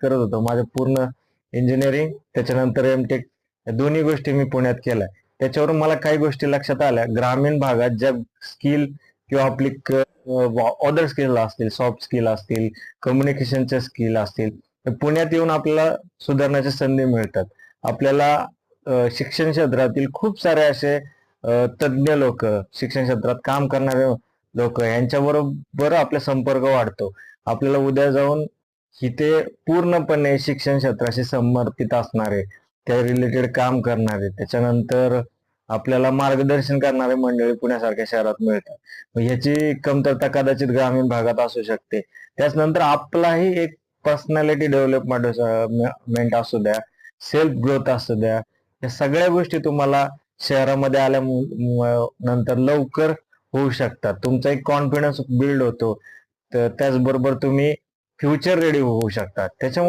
करत होतो. माझं पूर्ण इंजिनिअरिंग त्याच्यानंतर एमटेक दोन्ही गोष्टी मी पुण्यात केल्या. त्याच्यावरून मला काही गोष्टी लक्षात आल्या. ग्रामीण भागात ज्या स्किल किंवा आपली अदर स्किल असतील, सॉफ्ट स्किल असतील, कम्युनिकेशनच्या स्किल असतील, पुण्यात येऊन आपल्याला सुधारण्याच्या संधी मिळतात. आपल्याला शिक्षण क्षेत्रातील खूप सारे असे तज्ज्ञ लोक, शिक्षण क्षेत्रात काम करणारे लोक यांच्याबरोबर आपला संपर्क वाढतो. आपल्याला उद्या जाऊन इथे पूर्णपणे शिक्षण क्षेत्राशी समर्पित असणारे, त्या रिलेटेड काम करणारे, त्याच्यानंतर आपल्याला मार्गदर्शन करणारे मंडळी पुण्यासारख्या शहरात मिळतात. ह्याची कमतरता कदाचित ग्रामीण भागात असू शकते. त्याच्यानंतर आपलाही एक पर्सनॅलिटी डेव्हलपमेंट असू द्या, सेल्फ ग्रोथ असू द्या, या सगळ्या गोष्टी तुम्हाला शहरामध्ये नंतर लवकर होऊ शकतात. तुमचा एक कॉन्फिडन्स बिल्ड होतो. तर त्याचबरोबर तुम्ही फ्युचर रेडी होऊ शकता. त्याच्यामुळे